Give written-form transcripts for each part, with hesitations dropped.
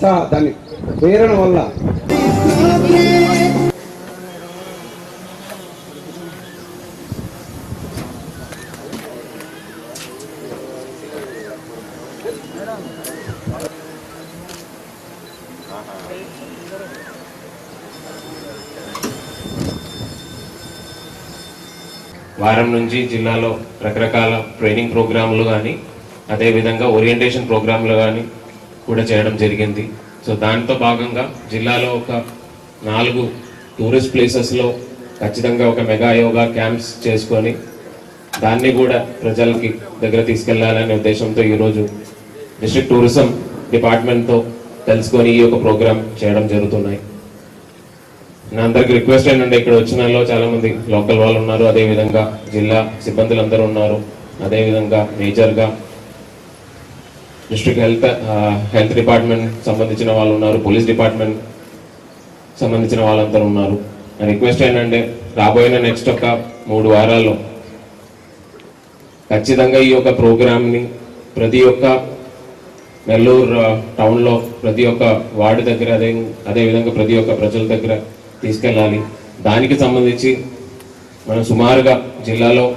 దాని ప్రేరణ వల్ల వారం నుంచి జిల్లాలో రకరకాల ట్రైనింగ్ ప్రోగ్రాంలు కానీ అదేవిధంగా ఓరియంటేషన్ ప్రోగ్రాంలు కానీ కూడా చేయడం జరిగింది. సో దాంతో భాగంగా జిల్లాలో ఒక 4 టూరిస్ట్ ప్లేసెస్లో ఖచ్చితంగా ఒక మెగా యోగా క్యాంప్స్ చేసుకొని దాన్ని కూడా ప్రజలకి దగ్గర తీసుకెళ్లాలనే ఉద్దేశంతో ఈరోజు డిస్ట్రిక్ట్ టూరిజం డిపార్ట్మెంట్తో తెలుసుకొని ఈ యొక్క ప్రోగ్రామ్ చేయడం జరుగుతున్నాయి. నా అందరికి రిక్వెస్ట్ ఏంటంటే ఇక్కడ వచ్చిన వాళ్ళు చాలా మంది లోకల్ వాళ్ళు ఉన్నారు, అదేవిధంగా జిల్లా సిబ్బందులు అందరూ ఉన్నారు, అదేవిధంగా మేజర్గా డిస్ట్రిక్ట్ హెల్త్ డిపార్ట్మెంట్ సంబంధించిన వాళ్ళు ఉన్నారు, పోలీస్ డిపార్ట్మెంట్ సంబంధించిన వాళ్ళందరూ ఉన్నారు. నా రిక్వెస్ట్ ఏంటంటే రాబోయిన నెక్స్ట్ ఒక 3 వారాల్లో ఖచ్చితంగా ఈ యొక్క ప్రోగ్రామ్ని ప్రతి ఒక్క నెల్లూరు టౌన్లో ప్రతి ఒక్క వార్డు దగ్గర అదేవిధంగా ప్రతి ఒక్క ప్రజల దగ్గర తీసుకెళ్ళాలి. దానికి సంబంధించి మనం సుమారుగా జిల్లాలో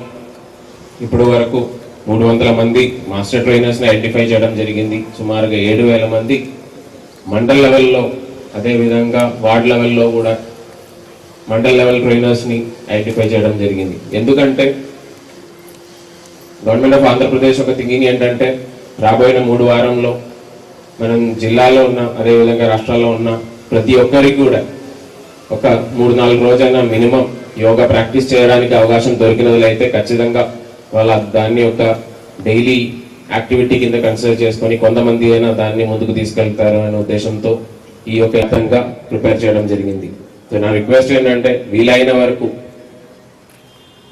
ఇప్పటి వరకు 300 మంది మాస్టర్ ట్రైనర్స్ని ఐడెంటిఫై చేయడం జరిగింది. సుమారుగా 7,000 మంది మండల్ లెవెల్లో అదేవిధంగా వార్డ్ లెవెల్లో కూడా మండల్ లెవెల్ ట్రైనర్స్ని ఐడెంటిఫై చేయడం జరిగింది. ఎందుకంటే గవర్నమెంట్ ఆఫ్ ఆంధ్రప్రదేశ్ ఒక థింకింగ్ ఏంటంటే రాబోయిన 3 వారంలో మనం జిల్లాలో ఉన్న అదేవిధంగా రాష్ట్రాల్లో ఉన్న ప్రతి ఒక్కరికి కూడా ఒక 3-4 రోజైనా మినిమం యోగా ప్రాక్టీస్ చేయడానికి అవకాశం దొరికినట్లయితే ఖచ్చితంగా వాళ్ళ దాన్ని ఒక డైలీ యాక్టివిటీ కింద కన్సిడర్ చేసుకొని కొంతమంది అయినా దాన్ని ముందుకు తీసుకెళ్తారు అనే ఉద్దేశంతో ఈ యొక్క విధంగా ప్రిపేర్ చేయడం జరిగింది. సో నా రిక్వెస్ట్ ఏంటంటే వీలైన వరకు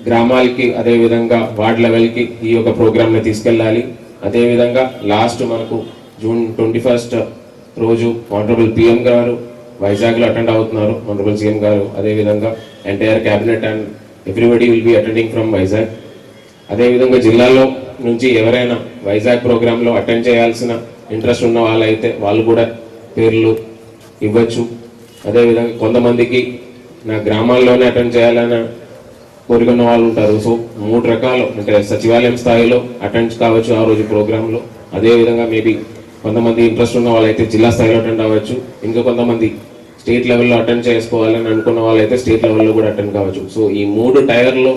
గ్రామాలకి అదేవిధంగా వార్డ్ లెవెల్కి ఈ యొక్క ప్రోగ్రామ్ని తీసుకెళ్ళాలి. అదేవిధంగా లాస్ట్ మనకు జూన్ 21 రోజు ఆనరబుల్ పిఎం గారు వైజాగ్లో అటెండ్ అవుతున్నారు, ఆనరబుల్ సీఎం గారు, అదేవిధంగా entire cabinet and everybody will be attending from Vizag. అదేవిధంగా జిల్లాలో నుంచి ఎవరైనా వైజాగ్ ప్రోగ్రాంలో అటెండ్ చేయాల్సిన ఇంట్రెస్ట్ ఉన్న వాళ్ళైతే వాళ్ళు కూడా పేర్లు ఇవ్వచ్చు. అదేవిధంగా కొంతమందికి నా గ్రామాల్లోనే అటెండ్ చేయాలని కోరుకున్న వాళ్ళు ఉంటారు. సో 3 రకాలు అంటే సచివాలయం స్థాయిలో అటెండ్ కావచ్చు ఆ రోజు ప్రోగ్రాంలో, అదేవిధంగా మేబీ కొంతమంది ఇంట్రెస్ట్ ఉన్న వాళ్ళైతే జిల్లా స్థాయిలో అటెండ్ అవ్వచ్చు, ఇంకా కొంతమంది స్టేట్ లెవెల్లో అటెండ్ చేసుకోవాలని అనుకున్న వాళ్ళైతే స్టేట్ లెవెల్లో కూడా అటెండ్ కావచ్చు. సో ఈ 3 టైర్లో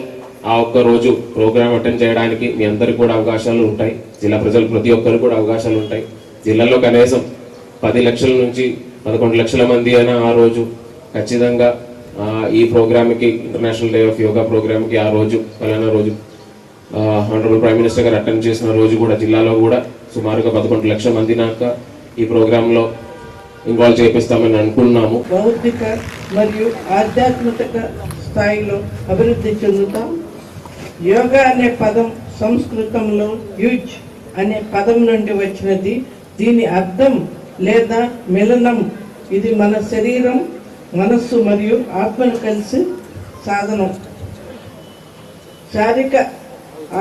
ఆ ఒక్క రోజు ప్రోగ్రామ్ అటెండ్ చేయడానికి మీ అందరికి కూడా అవకాశాలు ఉంటాయి. జిల్లా ప్రజలు ప్రతి ఒక్కరికి కూడా అవకాశాలు ఉంటాయి. జిల్లాలో కనీసం 10 లక్షల నుంచి 11 లక్షల మంది అయినా ఆ రోజు ఖచ్చితంగా ఈ ప్రోగ్రామ్కి ఇంటర్నేషనల్ డే ఆఫ్ యోగా ప్రోగ్రామ్కి ఆ రోజు ఫలానా రోజు ఆనరబుల్ ప్రైమ్ మినిస్టర్ గారు అటెండ్ చేసిన రోజు కూడా జిల్లాలో కూడా సుమారుగా 11 లక్షల మంది నాక ఈ ప్రోగ్రాంలో ఇన్వాల్వ్ చేపిస్తామని అనుకున్నాము. బౌద్ధిక మరియు ఆధ్యాత్మిక స్థాయిలో అభివృద్ధి చెందుతాం. యోగా అనే పదం సంస్కృతంలో యుజ్ అనే పదం నుండి వచ్చినది. దీని అర్థం లేదా మిలనం. ఇది మన శరీరం, మనస్సు మరియు ఆత్మను కలిసి సాధనం. శారీరక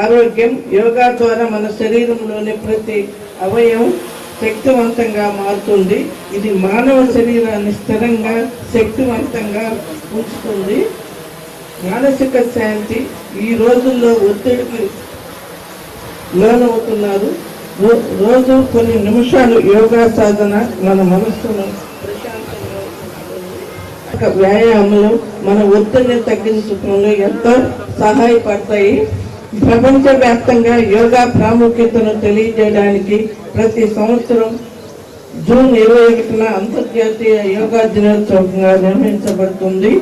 ఆరోగ్యం. యోగా ద్వారా మన శరీరంలోని ప్రతి అవయవం శక్తివంతంగా మారుతుంది. ఇది మానవ శరీరాన్ని స్థిరంగా శక్తివంతంగా ఉంచుతుంది. మానసిక శాంతి. ఈ రోజుల్లో ఒత్తిడికి లోనవుతున్నారు. రోజు కొన్ని నిమిషాలు యోగా సాధన మన మనస్సును ప్రశాంతంగా వ్యాయామాలు మన ఒత్తిడిని తగ్గించడంలో ఎంతో సహాయపడతాయి. ప్రపంచవ్యాప్తంగా యోగా ప్రాముఖ్యతను తెలియజేయడానికి ప్రతి సంవత్సరం జూన్ 21న అంతర్జాతీయ యోగా దినోత్సవంగా నిర్వహించబడుతుంది.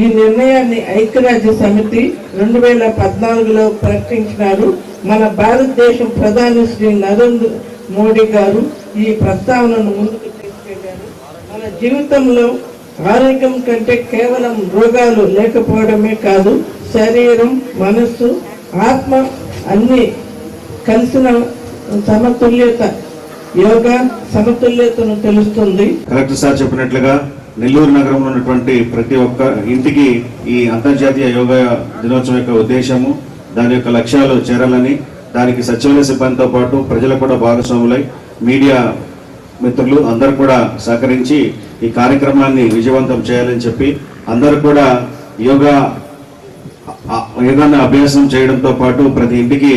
ఈ నిర్ణయాన్ని ఐక్యరాజ్య సమితి 2014లో ప్రకటించినారు. మన భారతదేశం ప్రధాని శ్రీ నరేంద్ర మోడీ గారు ఈ ప్రస్తావనను ముందుకు తీసుకెళ్లారు. మన జీవితంలో ఆరోగ్యం కంటే కేవలం రోగాలు లేకపోవడమే కాదు, శరీరం, మనస్సు, ఆత్మ అన్ని కలిసిన సమతుల్యత. యోగా సమతుల్యతను తెలుస్తుంది. కలెక్టర్ సార్ చెప్పినట్లుగా నెల్లూరు నగరంలో ఉన్నటువంటి ప్రతి ఒక్క ఇంటికి ఈ అంతర్జాతీయ యోగా దినోత్సవం యొక్క ఉద్దేశము, దాని యొక్క లక్ష్యాలు చేరాలని, దానికి సచివాలయ సిబ్బందితో పాటు ప్రజలు కూడా భాగస్వాములై మీడియా మిత్రులు అందరూ కూడా సహకరించి ఈ కార్యక్రమాన్ని విజయవంతం చేయాలని చెప్పి అందరూ కూడా యోగాన్ని అభ్యాసం చేయడంతో పాటు ప్రతి ఇంటికి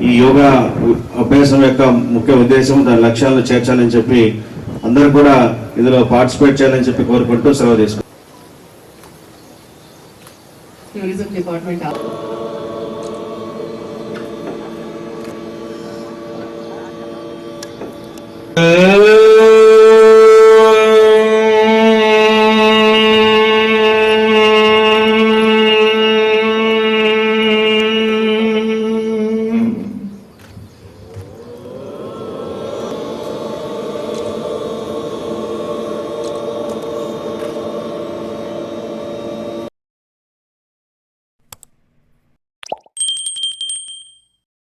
ఈ యోగా అభ్యాసం యొక్క ముఖ్య ఉద్దేశం దాని లక్ష్యాలను చేర్చాలని చెప్పి అందరూ కూడా ఇందులో పార్టిసిపేట్ చేయాలని చెప్పి కోరుకుంటూ సెలవు తీసుకుంటాం. Tourism department